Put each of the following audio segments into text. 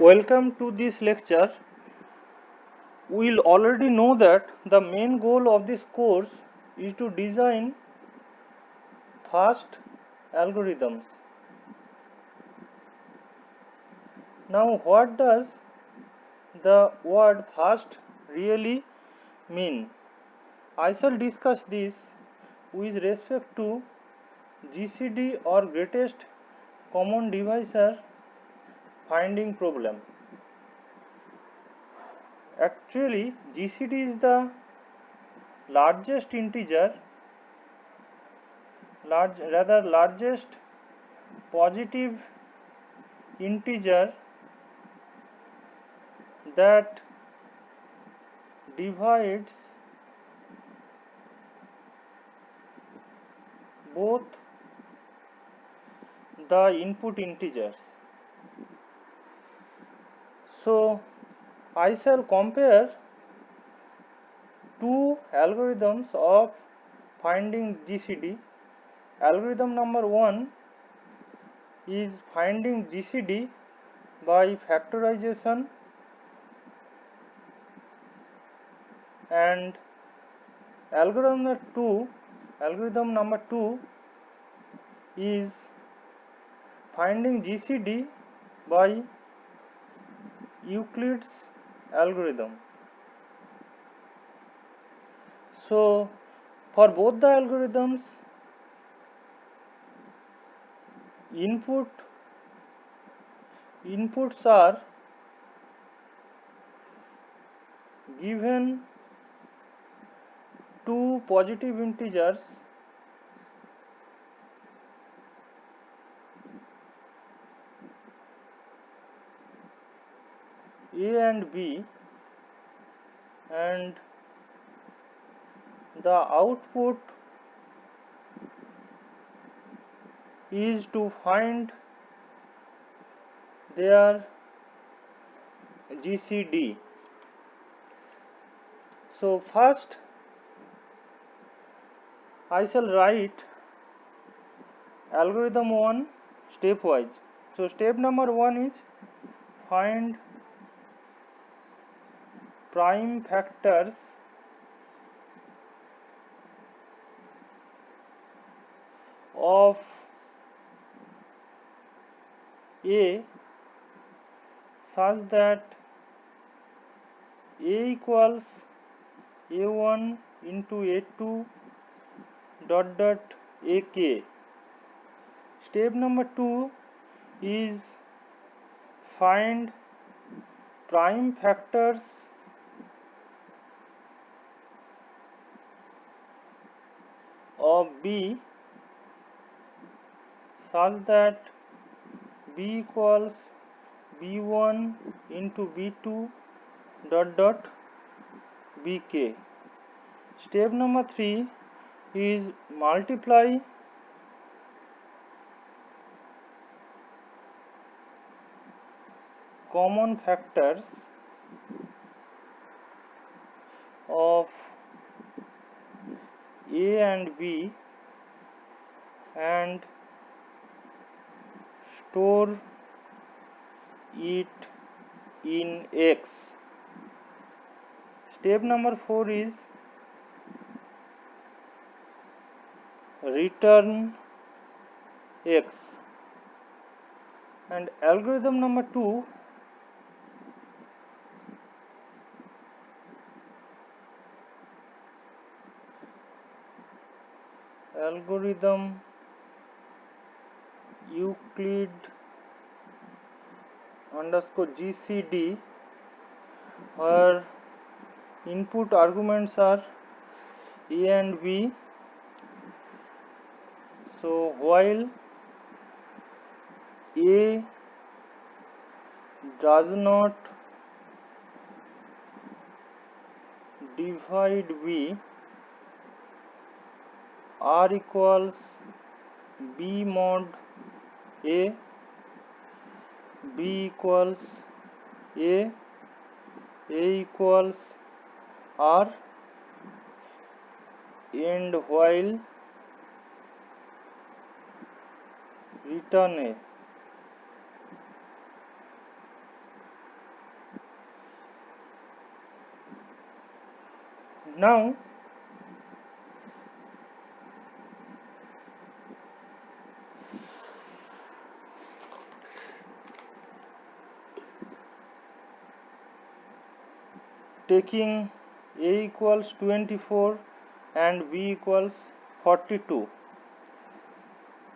Welcome to this lecture. We will already know that the main goal of this course is to design fast algorithms. Now, what does the word fast really mean? I shall discuss this with respect to GCD or greatest common divisor finding problem. Actually, GCD is the largest integer, largest positive integer that divides both the input integers. So I shall compare two algorithms of finding GCD. Algorithm number 1 is finding GCD by factorization, and algorithm number 2 is finding GCD by Euclid's algorithm. So for both the algorithms, inputs are given two positive integers a and b, and the output is to find their GCD. So first I shall write algorithm 1 stepwise. So step number 1 is find prime factors of a such that a equals a1 into a2 dot dot ak. Step number 2 is find prime factors of b such that b equals b1 into b2 dot dot bk. Step number 3 is multiply common factors of a and b and store it in X. Step number 4 is return X, and algorithm number 2 algorithm Euclid underscore GCD, where input arguments are a and b. So while a does not divide b, r equals b mod a, b equals a equals r, and while return a. Now taking a equals 24 and b equals 42.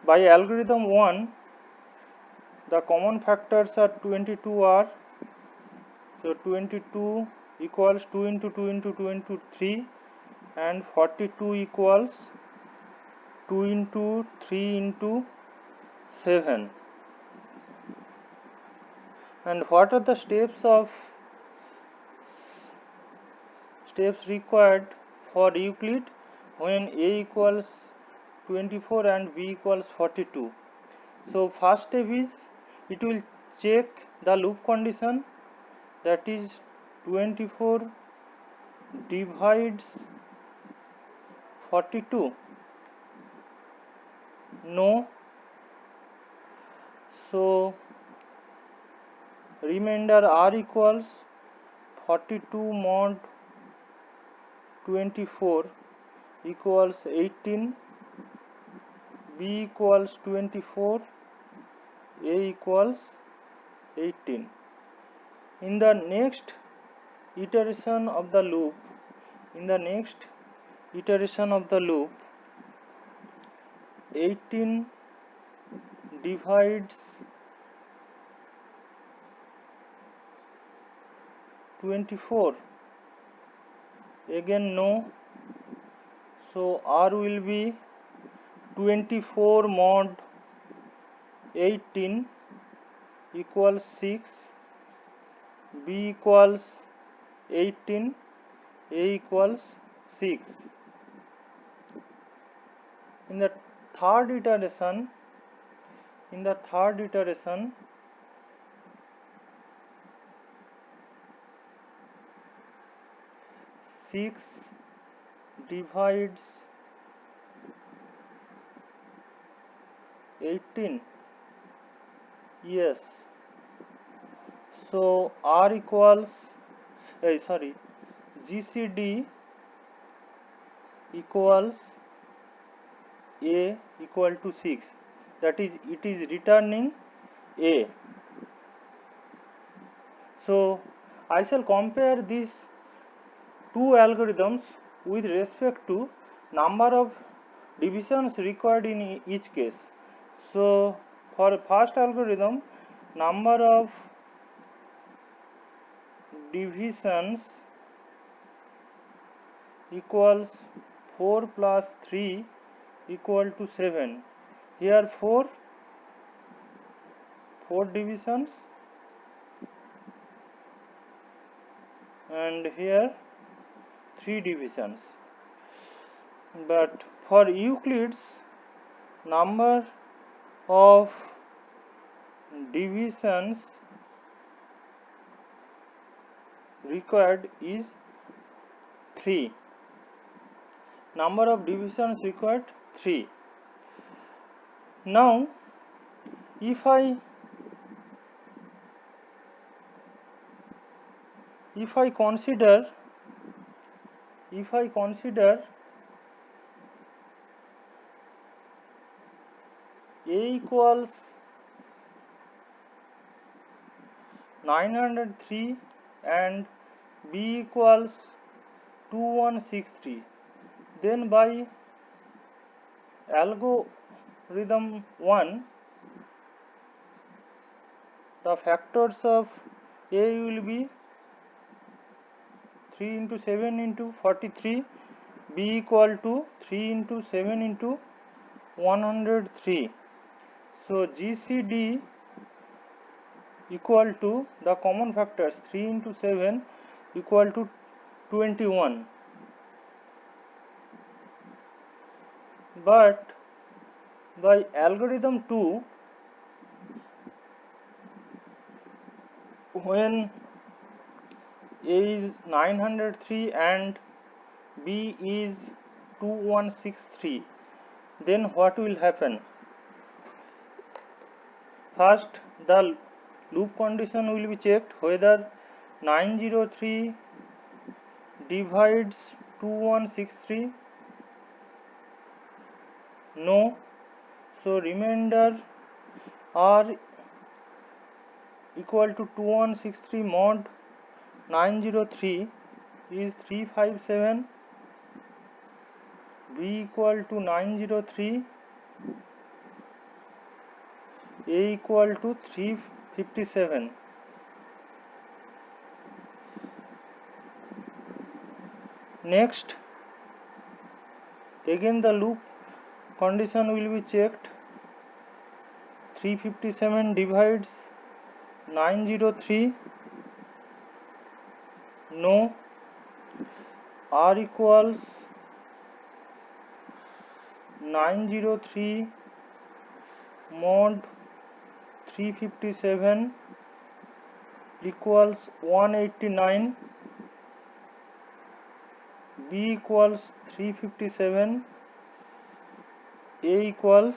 By algorithm 1, the common factors are 22 are, so 22 equals 2 into 2 into 2 into 3, and 42 equals 2 into 3 into 7. And what are the steps required for Euclid when a equals 24 and b equals 42? So first step is it will check the loop condition, that is 24 divides 42. No. So remainder r equals 42 mod 24 equals 18, b equals 24, a equals 18. In the next iteration of the loop, 18 divides 24, again no. So r will be 24 mod 18 equals 6, b equals 18, a equals 6. In the third iteration, 6 divides 18. Yes. So r equals GCD equals a equal to 6. That is, it is returning a. So I shall compare these two algorithms with respect to number of divisions required in each case. So for first algorithm, number of divisions equals 4 plus 3 equal to 7. Here 4 divisions, and here 3 divisions. But for Euclid's, number of divisions required is 3. Number of divisions required 3. Now if I consider a equals 903 and b equals 2163, then by algorithm 1, the factors of a will be 3 into 7 into 43, b equal to 3 into 7 into 103. So GCD equal to the common factors 3 into 7 equal to 21. But by algorithm 2, when a is 903 and b is 2163, then what will happen? First, the loop condition will be checked whether 903 divides 2163, no. So remainder R equal to 2163 mod 903 is 357, B equal to 903, A equal to 357. Next, again the loop condition will be checked. 357 divides 903, no. R equals 903 mod 357 equals 189, B equals 357, A equals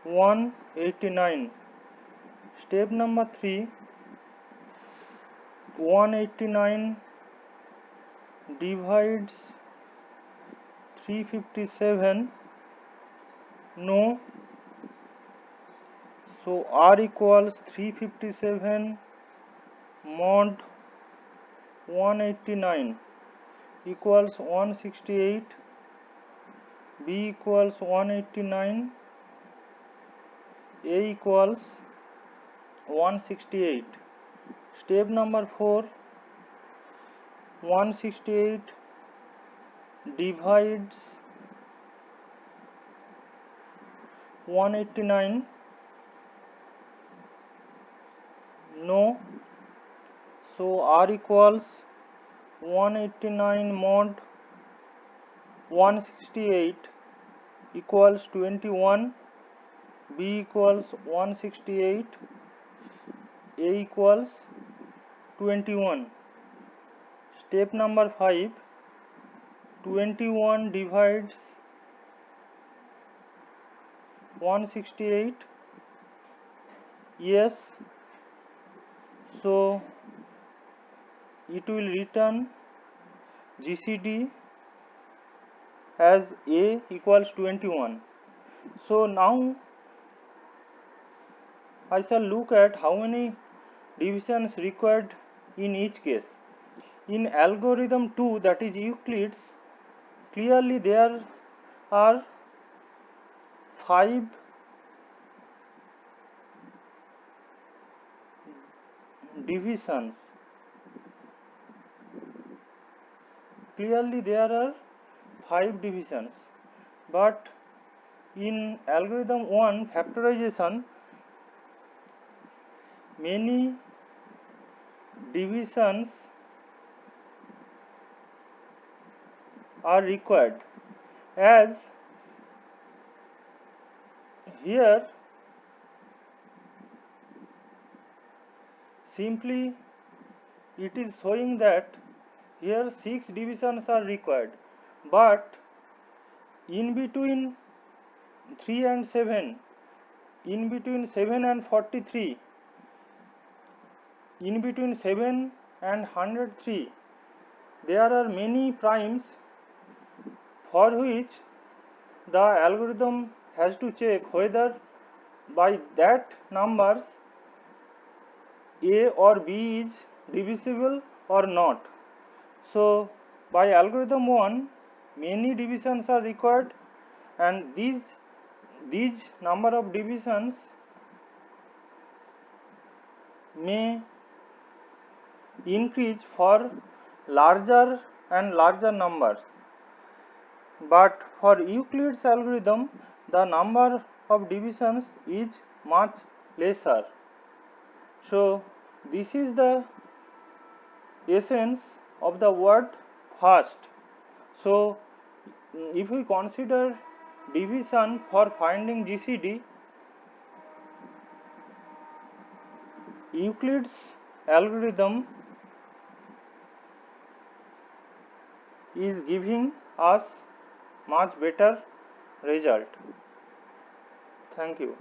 189. Step number 3, 189 divides 357, no. So R equals 357 mod 189 equals 168, B equals 189, A equals 168. Step number 4, 168 divides 189, no. So R equals 189 mod 168 equals 21, B equals 168, A equals 21. Step number 5, 21 divides 168, yes. So it will return GCD as A equals 21. So now I shall look at how many divisions required in each case. In algorithm 2, that is Euclid's, clearly there are 5 divisions. Clearly there are 5 divisions, but in algorithm 1 factorization many divisions are required, as here simply it is showing that here 6 divisions are required, but in between 3 and 7, in between 7 and 43, in between 7 and 103, there are many primes for which the algorithm has to check whether by that numbers A or B is divisible or not. So by algorithm 1 many divisions are required, and these number of divisions may increase for larger and larger numbers, but for Euclid's algorithm the number of divisions is much lesser. So this is the essence of the word fast. So if we consider division for finding GCD, Euclid's algorithm is giving us much better result. Thank you.